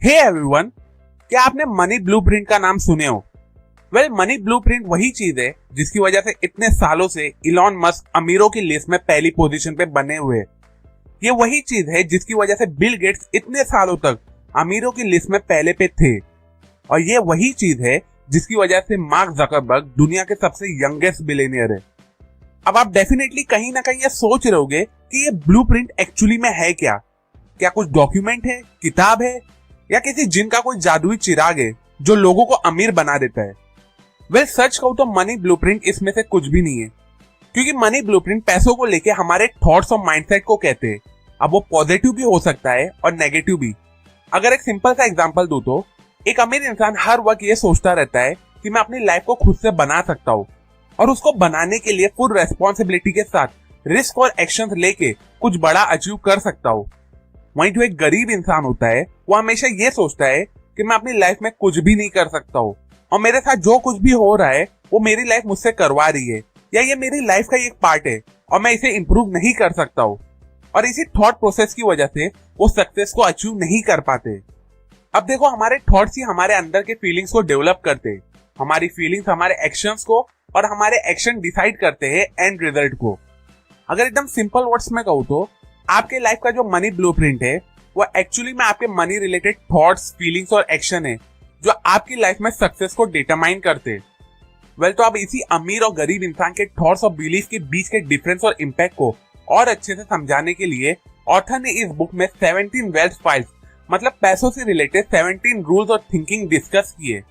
Hey everyone, क्या आपने money blueprint का नाम सुने हो? वेल, मनी ब्लूप्रिंट वही चीज है जिसकी वजह से इतने सालों से इलॉन मस्क अमीरों की लिस्ट में पहली पोजीशन पे बने हुए। ये वही चीज है जिसकी वजह से बिल गेट्स इतने सालों तक अमीरों की लिस्ट में पहले पे थे। और ये वही चीज है जिसकी वजह से मार्क जकरबर्ग दुनिया के सबसे यंगेस्ट बिलियनियर है। अब आप डेफिनेटली कहीं ना कहीं ये सोच रहे होगे कि ये ब्लूप्रिंट एक्चुअली में है क्या? क्या कुछ डॉक्यूमेंट है, किताब है, या किसी जिन का कोई जादुई चिराग है जो लोगों को अमीर बना देता है? वेल, सच कहूं तो मनी ब्लूप्रिंट इसमें से कुछ भी नहीं है, क्योंकि मनी ब्लूप्रिंट पैसों को लेके हमारे थॉट्स और माइंडसेट को कहते हैं। अब वो पॉजिटिव भी हो सकता है और नेगेटिव भी। अगर एक सिंपल सा एग्जांपल दूं तो एक अमीर इंसान हर वक्त ये सोचता रहता है कि मैं अपनी लाइफ को खुद से बना सकता हूँ, और उसको बनाने के लिए फुल रेस्पॉन्सिबिलिटी के साथ रिस्क और एक्शंस लेके कुछ बड़ा अचीव कर सकता हूँ। वहीं जो एक गरीब इंसान होता है वो हमेशा ये सोचता है कि मैं अपनी लाइफ में कुछ भी नहीं कर सकता हूँ, और मेरे साथ जो कुछ भी हो रहा है वो मेरी लाइफ मुझसे करवा रही है, या ये मेरी लाइफ का एक पार्ट है और मैं इसे इंप्रूव नहीं कर सकता हूँ। और इसी थॉट प्रोसेस की वजह से वो सक्सेस को अचीव नहीं कर पाते। अब देखो, हमारे थॉट्स ही हमारे अंदर के फीलिंग्स को डेवलप करते हैं। हमारी फीलिंग्स हमारे एक्शंस को, और हमारे एक्शन डिसाइड करते हैं एंड रिजल्ट को। अगर एकदम सिंपल वर्ड्स में कहूँ तो आपके लाइफ का जो मनी ब्लूप्रिंट है वो एक्चुअली में आपके मनी रिलेटेड थॉट्स, फीलिंग्स और एक्शन है जो आपकी लाइफ में सक्सेस को डिटरमाइन करते हैं। वेल, तो अब इसी अमीर और गरीब इंसान के थॉट्स और बिलीफ के बीच के डिफरेंस और इम्पैक्ट को और अच्छे से समझाने के लिए ऑथर ने इस बुक में 17 वेल्थ फाइल्स, मतलब पैसों से रिलेटेड 17 रूल्स और थिंकिंग डिस्कस किए,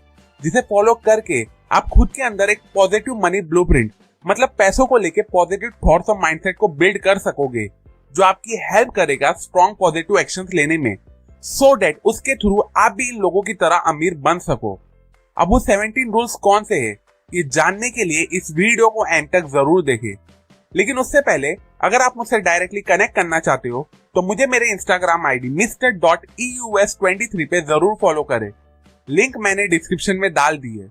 जिसे फॉलो करके आप खुद के अंदर एक पॉजिटिव मनी ब्लूप्रिंट, मतलब पैसों को लेके पॉजिटिव थॉट्स और माइंडसेट को बिल्ड कर सकोगे, जो आपकी हेल्प करेगा स्ट्रॉन्ग पॉजिटिव एक्शंस लेने में, सो दैट उसके थ्रू आप भी इन लोगों की तरह अमीर बन सको। अब वो 17 रूल्स कौन से हैं, ये जानने के लिए इस वीडियो को एंड तक जरूर देखें। लेकिन उससे पहले अगर आप मुझसे डायरेक्टली कनेक्ट करना चाहते हो तो मुझे मेरे इंस्टाग्राम आईडी mr.eus23 पे जरूर फॉलो करें। लिंक मैंने डिस्क्रिप्शन में डाल दी है।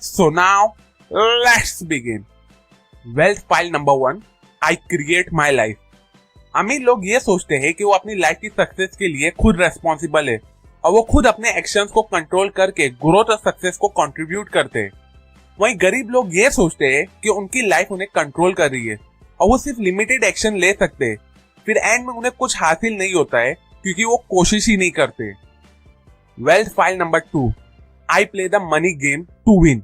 So now let's begin. Wealth file number 1, I create my life. अमीर लोग ये सोचते हैं कि वो अपनी लाइफ की सक्सेस के लिए खुद रेस्पॉन्सिबल है, और वो खुद अपने एक्शंस को कंट्रोल करके ग्रोथ और सक्सेस को कंट्रीब्यूट करते हैं। वहीं गरीब लोग ये सोचते हैं कि उनकी लाइफ उन्हें कंट्रोल कर रही है और वो सिर्फ लिमिटेड एक्शन ले सकते हैं, फिर एंड में उन्हें कुछ हासिल नहीं होता है क्योंकि वो कोशिश ही नहीं करते। Wealth file number 2, I play the money game to win.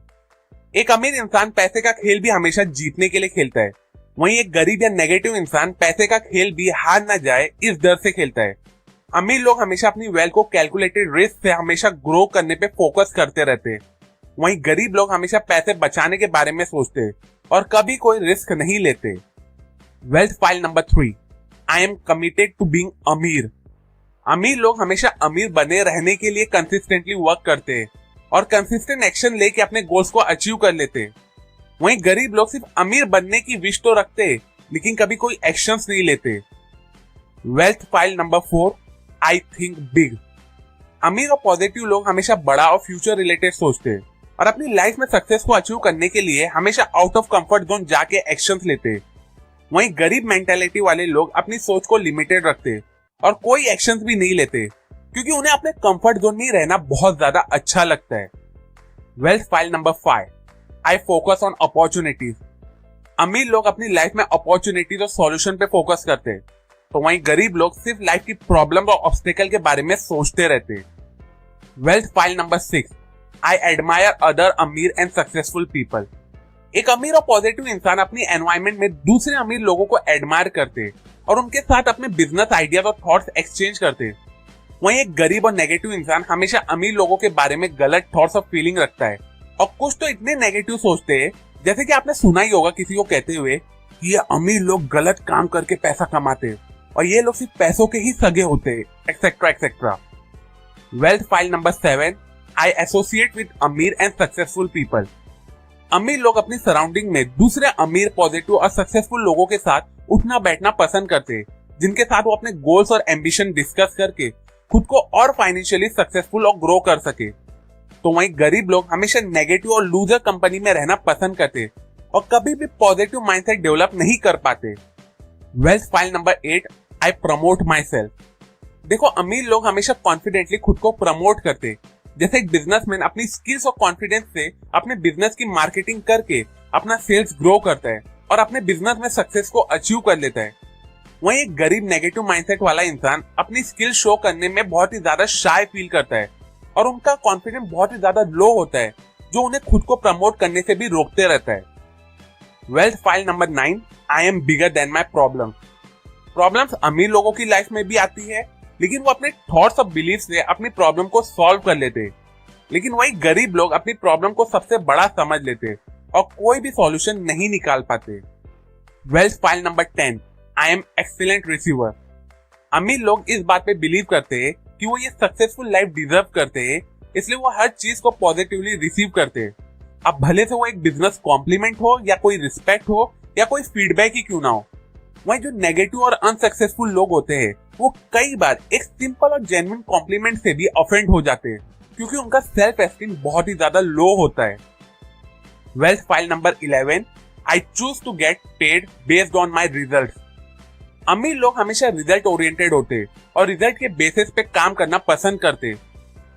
एक अमीर इंसान पैसे का खेल भी हमेशा जीतने के लिए खेलता है, वहीं एक गरीब या नेगेटिव इंसान पैसे का खेल भी हार ना जाए इस डर से खेलता है। अमीर लोग हमेशा अपनी वेल्थ को कैलकुलेटेड रिस्क से हमेशा ग्रो करने पे फोकस करते रहते हैं, वहीं गरीब लोग हमेशा पैसे बचाने के बारे में सोचते हैं और कभी कोई रिस्क नहीं लेते। Wealth file number 3, I am committed to being अमीर। अमीर लोग हमेशा अमीर बने रहने के लिए कंसिस्टेंटली वर्क करते हैं और कंसिस्टेंट एक्शन लेके अपने गोल्स को अचीव कर लेते हैं। वहीं गरीब लोग सिर्फ अमीर बनने की विश तो रखते हैं लेकिन कभी कोई एक्शंस नहीं लेते। Wealth file number 4, I think big. अमीर और पॉजिटिव लोग हमेशा बड़ा और फ्यूचर रिलेटेड सोचते हैं और अपनी लाइफ में सक्सेस को अचीव करने के लिए हमेशा आउट ऑफ कंफर्ट जोन जाके एक्शंस लेते हैं। वहीं गरीब मेंटालिटी वाले लोग अपनी सोच को लिमिटेड रखते हैं और कोई एक्शंस भी नहीं लेते क्योंकि उन्हें अपने कंफर्ट जोन में रहना बहुत ज्यादा अच्छा लगता है। Wealth file number 5, I focus on opportunities. अमीर लोग अपनी लाइफ में अपॉर्चुनिटीज और सॉल्यूशन पे फोकस करते हैं, तो वहीं गरीब लोग सिर्फ लाइफ की प्रॉब्लम और ऑब्स्टेकल के बारे में सोचते रहते हैं। Wealth file number 6, I admire other अमीर एंड सक्सेसफुल पीपल। एक अमीर और पॉजिटिव इंसान अपनी एनवायरनमेंट में दूसरे अमीर लोगों को एडमायर करते हैं और उनके साथ अपने बिजनेस आइडियाज और थॉट्स एक्सचेंज करते हैं। वहीं एक गरीब और नेगेटिव इंसान हमेशा अमीर लोगों के बारे में गलत थॉट्स और फीलिंग रखता है, और कुछ तो इतने नेगेटिव सोचते हैं, जैसे कि आपने सुना ही होगा किसी को कहते हुए कि ये अमीर लोग गलत काम करके पैसा कमाते हैं और ये लोग सिर्फ पैसों के ही सगे होते हैं, etcetera etcetera. Wealth file number 7, I associate with अमीर एंड सक्सेसफुल पीपल। अमीर लोग अपनी सराउंडिंग में दूसरे अमीर, पॉजिटिव और सक्सेसफुल लोगों के साथ उठना बैठना पसंद करते हैं, जिनके साथ वो अपने गोल्स और एम्बिशन डिस्कस करके खुद को और फाइनेंशियली सक्सेसफुल और ग्रो कर सके। तो वहीं गरीब लोग हमेशा नेगेटिव और लूजर कंपनी में रहना पसंद करते और कभी भी पॉजिटिव माइंडसेट डेवलप नहीं कर पाते। Wealth file number 8, I promote my self. देखो, अमीर लोग हमेशा कॉन्फिडेंटली खुद को प्रमोट करते, जैसे एक बिजनेसमैन अपनी स्किल्स और कॉन्फिडेंस से अपने बिजनेस की मार्केटिंग करके अपना सेल्स ग्रो करता है और अपने बिजनेस में सक्सेस को अचीव कर लेता है। वहीं एक गरीब नेगेटिव माइंडसेट वाला इंसान अपनी स्किल शो करने में बहुत ही ज्यादा शाय फील करता है और उनका कॉन्फिडेंस बहुत ही ज्यादा लो होता है, जो उन्हें खुद को प्रमोट करने से भी रोकते रहता है। Wealth file number 9, I am bigger than my problem. Problems अमीर लोगों की लाइफ में भी आती है, लेकिन वो अपने थॉट्स और बिलीफ से अपनी प्रॉब्लम को सॉल्व कर लेते। लेकिन वही गरीब लोग अपनी प्रॉब्लम को सबसे बड़ा समझ लेते और कोई भी सॉल्यूशन नहीं निकाल पाते। Wealth file number 10, I am excellent receiver. अमीर लोग इस बात पे बिलीव करते हैं कि वो ये सक्सेसफुल लाइफ डिजर्व करते हैं, इसलिए वो हर चीज को पॉजिटिवली रिसीव करते हैं। अब भले से वो एक बिजनेस कॉम्प्लीमेंट हो या कोई रिस्पेक्ट हो या कोई फीडबैक ही क्यों ना हो। वहीं जो नेगेटिव और अनसक्सेसफुल लोग होते हैं वो कई बार एक सिंपल और जेन्युइन कॉम्प्लीमेंट से भी ऑफेंड हो जाते हैं, क्योंकि उनका सेल्फ एस्टीम बहुत ही ज्यादा लो होता है। Wealth file number 11, I choose to get paid based on my result. अमीर लोग हमेशा रिजल्ट ओरिएंटेड होते और रिजल्ट के बेसिस पे काम करना पसंद करते।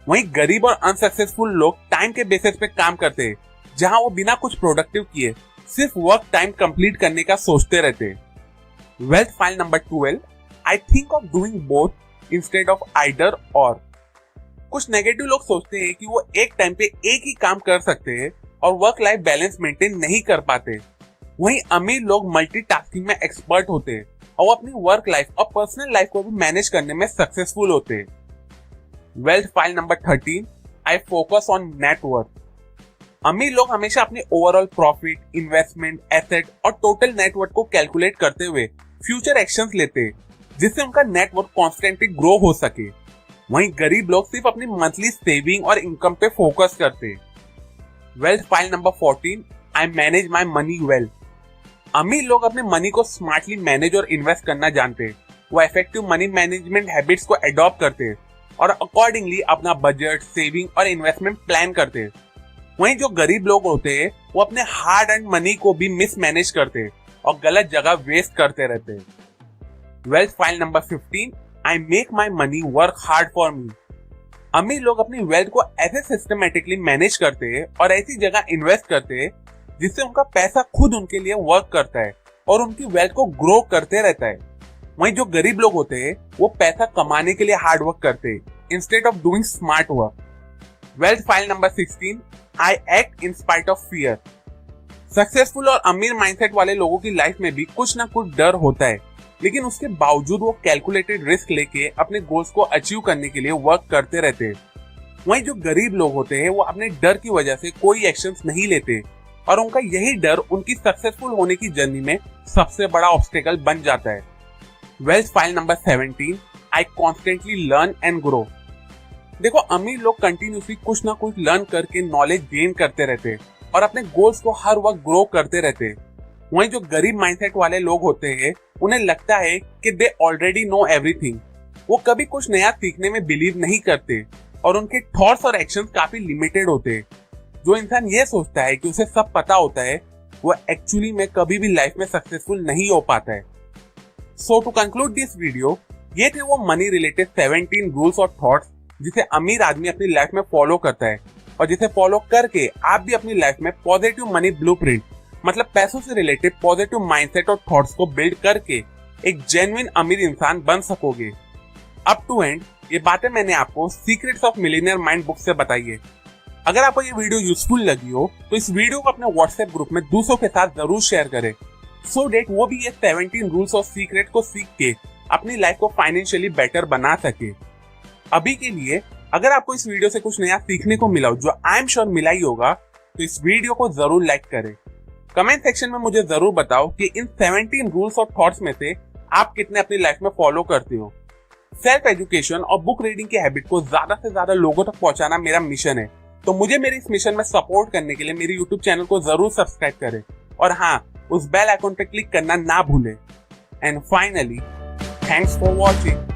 वहीं गरीब और अनसक्सेसफुल लोग टाइम के बेसिस पे काम करते, जहां वो बिना कुछ प्रोडक्टिव किए सिर्फ वर्क टाइम कंप्लीट करने का सोचते रहते। Wealth file number 12, I think of doing both instead of either और। कुछ नेगेटिव लोग सोचते हैं कि वो एक टाइम पे एक ही काम कर सकते हैं और वर्क लाइफ बैलेंस मेंटेन नहीं कर पाते। वहीं अमीर लोग मल्टीटास्किंग में एक्सपर्ट होते हैं और वो अपनी वर्क लाइफ और पर्सनल लाइफ को भी मैनेज करने में सक्सेसफुल होते हैं। Wealth file number 13, I focus on net worth. अमीर लोग हमेशा अपने ओवरऑल प्रॉफिट, इन्वेस्टमेंट, एसेट और टोटल नेटवर्थ को कैलकुलेट करते हुए फ्यूचर एक्शंस लेते हैं, जिससे उनका नेटवर्थ कॉन्स्टेंटली ग्रो हो सके। वहीं गरीब लोग सिर्फ अपनी मंथली सेविंग और इनकम पे फोकस करते। Wealth file number 14, I manage my money well. अमीर लोग अपने मनी को स्मार्टली मैनेज और इन्वेस्ट करना जानते हैं। वो इफेक्टिव मनी मैनेजमेंट हैबिट्स को अडॉप्ट करते हैं और अकॉर्डिंगली अपना बजट, सेविंग और इन्वेस्टमेंट प्लान करते हैं। वहीं जो गरीब लोग होते हैं वो अपने हार्ड एंड मनी को भी मिसमैनेज करते हैं और गलत जगह वेस्ट करते रहते हैं। Wealth file number 15, I make my money work hard for me. अमीर लोग अपनी वेल्थ को ऐसे सिस्टमेटिकली मैनेज करते हैं और ऐसी जगह इन्वेस्ट करते हैं जिससे उनका पैसा खुद उनके लिए वर्क करता है और उनकी वेल्थ को ग्रो करते रहता है। वहीं जो गरीब लोग होते हैं वो पैसा कमाने के लिए हार्ड वर्क करते हैं instead of doing smart work. Wealth file number 16, I act in spite of fear. Successful और अमीर माइंडसेट वाले लोगों की लाइफ में भी कुछ ना कुछ डर होता है, लेकिन उसके बावजूद वो कैलकुलेटेड रिस्क लेके अपने गोल्स को अचीव करने के लिए वर्क करते रहते हैं। वहीं जो गरीब लोग होते हैं वो अपने डर की वजह से कोई एक्शंस नहीं लेते और उनका यही डर उनकी सक्सेसफुल होने की जर्नी में सबसे बड़ा ऑब्स्टेकल बन जाता है। Wealth file number 17, I constantly learn and grow. देखो, अमीर लोग कंटिन्यूसली कुछ ना कुछ लर्न करके नॉलेज गेन करते रहते और अपने गोल्स को हर वक्त ग्रो करते रहते। वहीं जो गरीब माइंडसेट वाले लोग होते हैं उन्हें लगता है कि दे ऑलरेडी नो एवरीथिंग। वो कभी कुछ नया सीखने में बिलीव नहीं करते और उनके थॉट्स और एक्शंस काफी लिमिटेड होते हैं। जो इंसान ये सोचता है कि उसे सब पता होता है वो एक्चुअली में कभी भी लाइफ में सक्सेसफुल नहीं हो पाता है। सो टू कंक्लूड दिस वीडियो, ये थे वो मनी रिलेटेड 17 रूल्स और थॉट्स जिसे अमीर आदमी अपनी लाइफ में फॉलो करता है और जिसे फॉलो करके आप भी अपनी लाइफ में पॉजिटिव मनी ब्लूप्रिंट, मतलब पैसों से रिलेटेड पॉजिटिव माइंडसेट और थॉट्स को बिल्ड करके एक जेन्युइन अमीर इंसान बन सकोगे। अप टू एंड ये बातें मैंने आपको secrets of millionaire mind book से बताई है। अगर आपको ये वीडियो यूजफुल लगी हो तो इस वीडियो को अपने व्हाट्सएप ग्रुप में दूसरों के साथ जरूर शेयर करें, सो डेट वो भी ये 17 रूल्स और सीक्रेट को सीख के अपनी लाइफ को फाइनेंशियली बेटर बना सके। अभी के लिए अगर आपको इस वीडियो से कुछ नया सीखने को मिला हो, जो आई एम श्योर मिला ही होगा, तो इस वीडियो को जरूर लाइक करें। कमेंट सेक्शन में मुझे जरूर बताओ कि इन 17 रूल्स और थॉट्स में से आप कितने अपनी लाइफ में फॉलो करते हो। सेल्फ एजुकेशन और बुक रीडिंग की हैबिट को ज्यादा से ज्यादा लोगों तक पहुंचाना मेरा मिशन है, तो मुझे मेरे इस मिशन में सपोर्ट करने के लिए मेरे YouTube चैनल को जरूर सब्सक्राइब करें और हाँ, उस बेल आइकॉन पे क्लिक करना ना भूलें। And finally, thanks for watching.